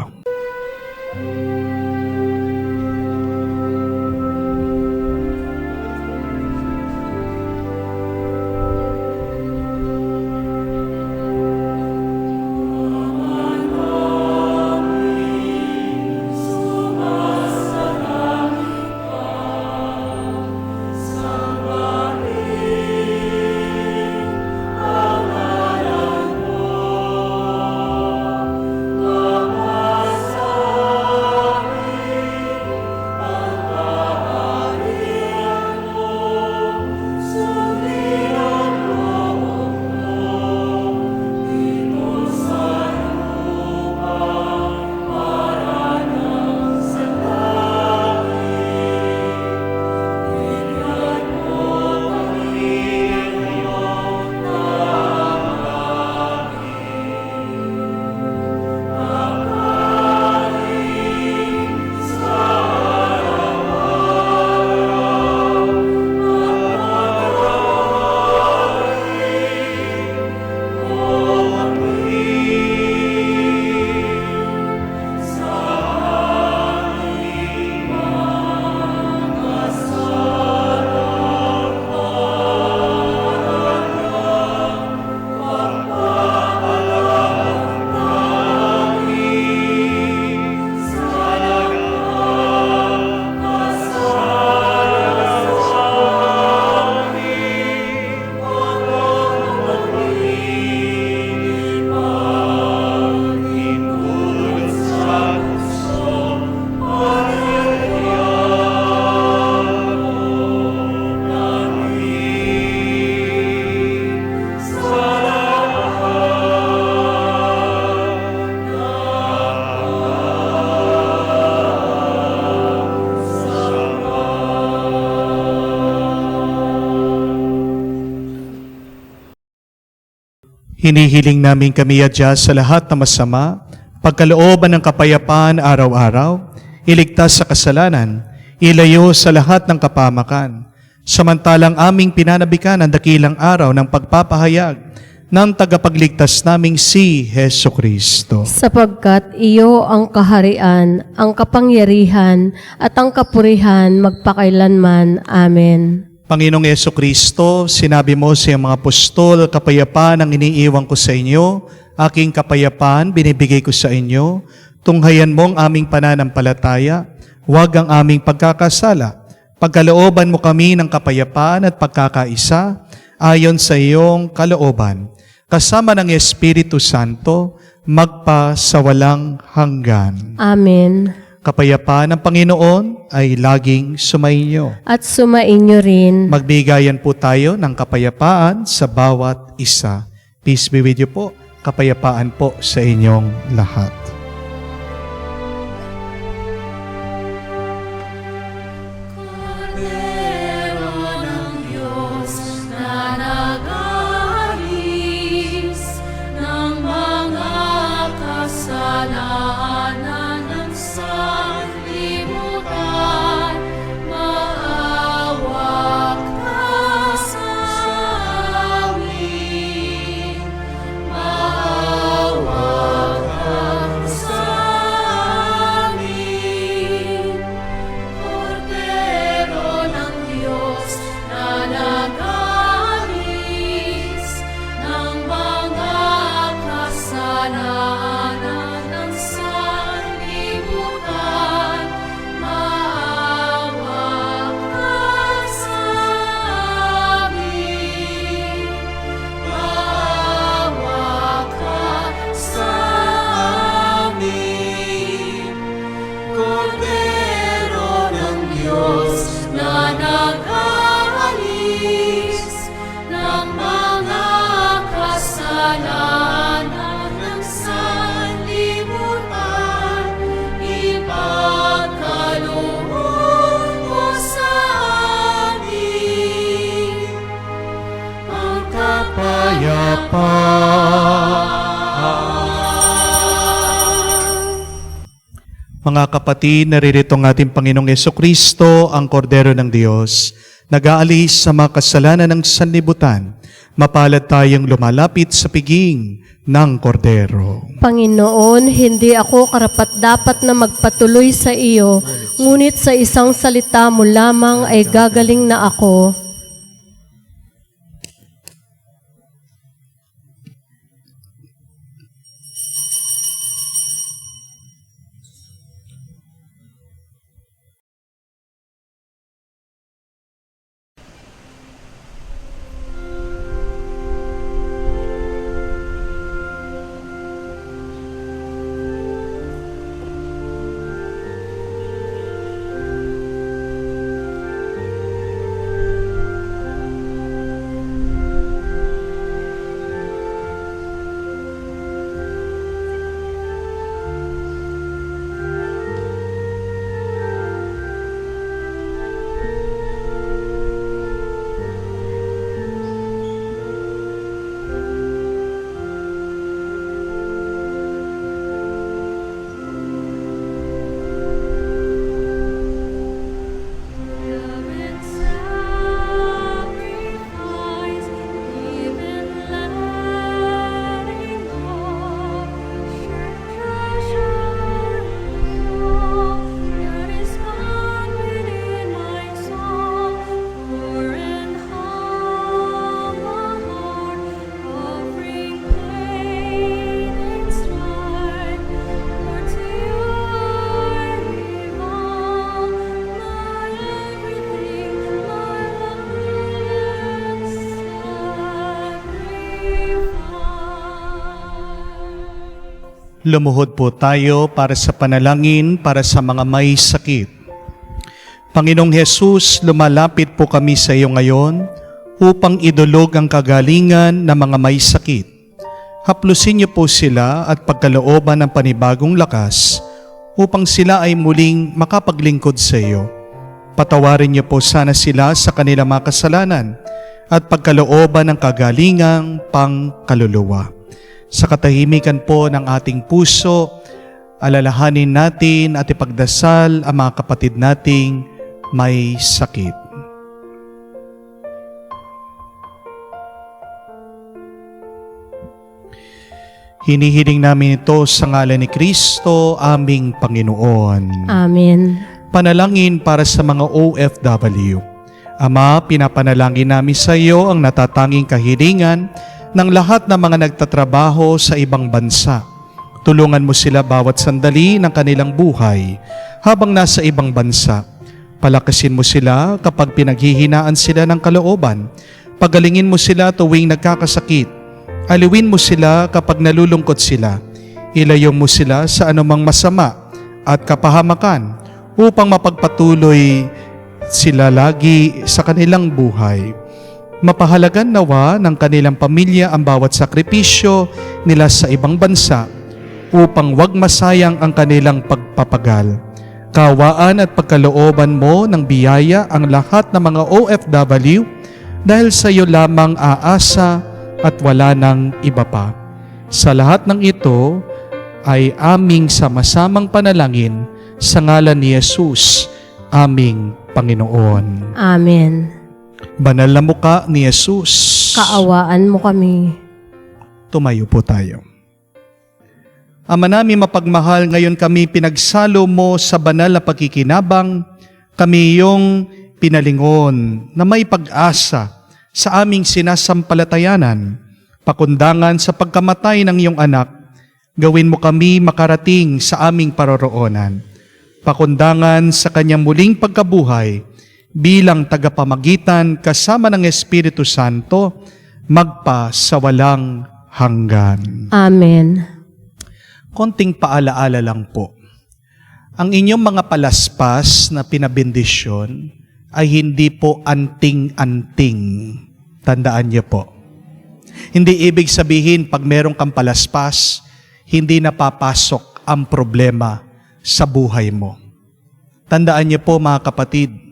Hinihiling namin kami adya sa lahat na masama, pagkalooban ng kapayapaan araw-araw, iligtas sa kasalanan, ilayo sa lahat ng kapamakan, samantalang aming pinanabikan ang dakilang araw ng pagpapahayag ng tagapagligtas naming si Heso Kristo. Sapagkat iyo ang kaharian, ang kapangyarihan, at ang kapurihan magpakailanman. Amen. Panginoong Yesu Kristo, sinabi mo sa iyong mga apostol, kapayapaan ang iniiwan ko sa inyo, aking kapayapaan binibigay ko sa inyo, tunghayan mo ang aming pananampalataya, huwag ang aming pagkakasala. Pagkalooban mo kami ng kapayapaan at pagkakaisa, ayon sa iyong kalooban. Kasama ng Espiritu Santo, magpasawalang hanggan. Amen. Kapayapaan ng Panginoon ay laging sumainyo. At sumainyo rin. Magbigayan po tayo ng kapayapaan sa bawat isa. Peace be with you po. Kapayapaan po sa inyong lahat. Cordero ng Diyos na nag-aalis ng mga kasalanan ng sanlibutan, maawa ka sa amin. Maawa ka sa amin. Cordero ng Diyos na nag-aalis ng mga kasalanan ng sanlibutan, maawa ka sa amin. Maawa ka sa amin. Cordero ng Diyos na nag-aalis ng mga kasalanan ng sanlibutan, ipagkaloob mo sa amin ang Mga kapatid, naririto ang ating Panginoong Jesucristo, ang Kordero ng Diyos, nag-aalis sa mga kasalanan ng sanlibutan. Mapalad tayong lumalapit sa piging ng Kordero. Panginoon, hindi ako karapat-dapat na magpatuloy sa iyo, ngunit sa isang salita mo lamang ay gagaling na ako. Lumuhod po tayo para sa panalangin para sa mga may sakit. Panginoong Hesus, lumalapit po kami sa iyo ngayon upang idulog ang kagalingan ng mga may sakit. Haplusin niyo po sila at pagkalooban ng panibagong lakas upang sila ay muling makapaglingkod sa iyo. Patawarin niyo po sana sila sa kanilang mga kasalanan at pagkalooban ng kagalingang pangkaluluwa. Sa katahimikan po ng ating puso, alalahanin natin at ipagdasal ang mga kapatid nating may sakit. Hinihiling namin ito sa ngalan ni Kristo, aming Panginoon. Amen. Panalangin para sa mga OFW. Ama, pinapanalangin namin sa iyo ang natatanging kahilingan ng lahat ng mga nagtatrabaho sa ibang bansa. Tulungan mo sila bawat sandali ng kanilang buhay habang nasa ibang bansa. Palakasin mo sila kapag pinaghihinaan sila ng kalooban. Pagalingin mo sila tuwing nagkakasakit. Aliwin mo sila kapag nalulungkot sila. Ilayo mo sila sa anumang masama at kapahamakan upang mapagpatuloy sila lagi sa kanilang buhay. Mapahalagan nawa ng kanilang pamilya ang bawat sakripisyo nila sa ibang bansa upang wag masayang ang kanilang pagpapagal. Kawaan at pagkalooban mo ng biyaya ang lahat ng mga OFW dahil sa iyo lamang aasa at wala nang iba pa. Sa lahat ng ito ay aming sama-samang panalangin sa ngalan ni Jesus, aming Panginoon. Amen. Banal na muka ni Jesus. Kaawaan mo kami. Tumayo po tayo. Ama namin mapagmahal, ngayon kami pinagsalo mo sa banal na pagkikinabang, kami yung pinalingon na may pag-asa sa aming sinasampalatayanan, pakundangan sa pagkamatay ng iyong anak, gawin mo kami makarating sa aming paroroonan, pakundangan sa kanyang muling pagkabuhay, bilang tagapamagitan kasama ng Espiritu Santo, magpa sa walang hanggan. Amen. Konting paalaala lang po. Ang inyong mga palaspas na pinabendisyon ay hindi po anting-anting. Tandaan niyo po. Hindi ibig sabihin pag meron kang palaspas, hindi napapasok ang problema sa buhay mo. Tandaan niyo po mga kapatid,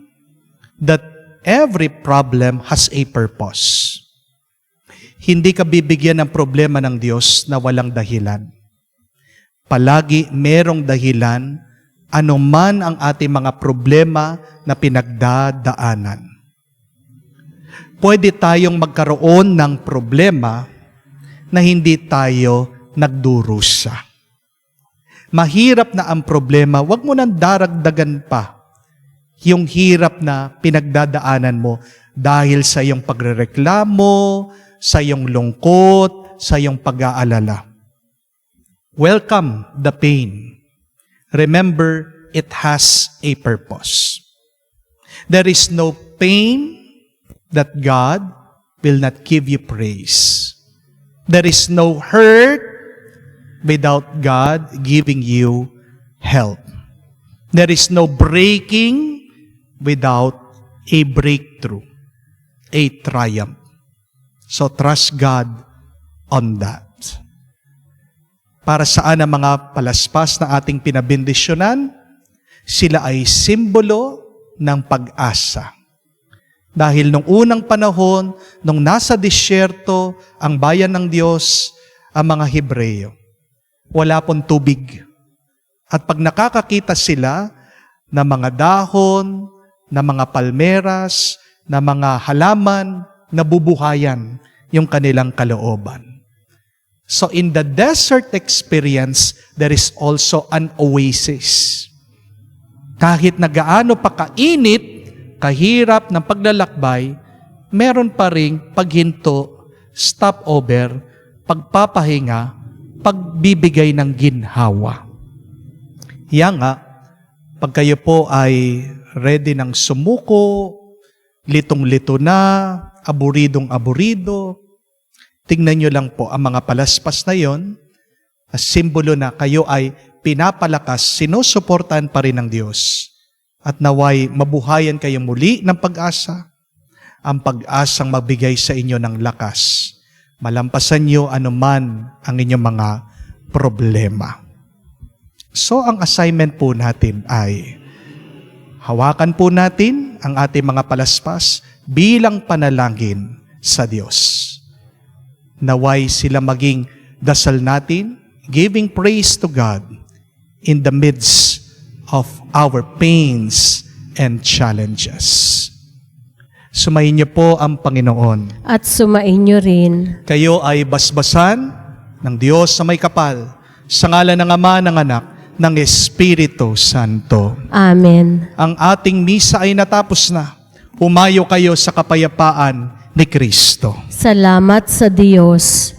that every problem has a purpose. Hindi ka bibigyan ng problema ng Diyos na walang dahilan. Palagi merong dahilan anuman ang ating mga problema na pinagdadaanan. Pwede tayong magkaroon ng problema na hindi tayo nagdurusa. Mahirap na ang problema, wag mo nang daragdagan pa yung hirap na pinagdadaanan mo dahil sa iyong pagrereklamo, sa iyong lungkot, sa iyong pag-aalala. Welcome the pain. Remember, it has a purpose. There is no pain that God will not give you praise. There is no hurt without God giving you help. There is no breaking without a breakthrough, a triumph. So trust God on that. Para saan ang mga palaspas na ating pinabendisyonan? Sila ay simbolo ng pag-asa. Dahil nung unang panahon, nung nasa disyerto ang bayan ng Diyos, ang mga Hebreyo, wala pong tubig. At pag nakakakita sila ng mga dahon, ng mga palmeras, ng mga halaman, nabubuhayan yung kanilang kalooban. So in the desert experience, there is also an oasis. Kahit na gaano pa kainit, kahirap ng paglalakbay, meron pa ring paghinto, stopover, pagpapahinga, pagbibigay ng ginhawa. Yan nga, pag kayo po ay ready ng sumuko, litong-lito na, aburidong-aburido, tingnan nyo lang po ang mga palaspas na yon, simbolo na kayo ay pinapalakas, sinusuportahan pa rin ng Diyos. At naway mabuhayan kayo muli ng pag-asa, ang pag-asang magbigay sa inyo ng lakas. Malampasan nyo anuman ang inyong mga problema. So ang assignment po natin ay hawakan po natin ang ating mga palaspas bilang panalangin sa Diyos. Naway sila maging dasal natin, giving praise to God in the midst of our pains and challenges. Sumayin niyo po ang Panginoon. At sumain niyo rin. Kayo ay basbasan ng Diyos sa may kapal, sa ngalan ng Ama, ng Anak, ng Espiritu Santo. Amen. Ang ating misa ay natapos na. Humayo kayo sa kapayapaan ni Kristo. Salamat sa Diyos.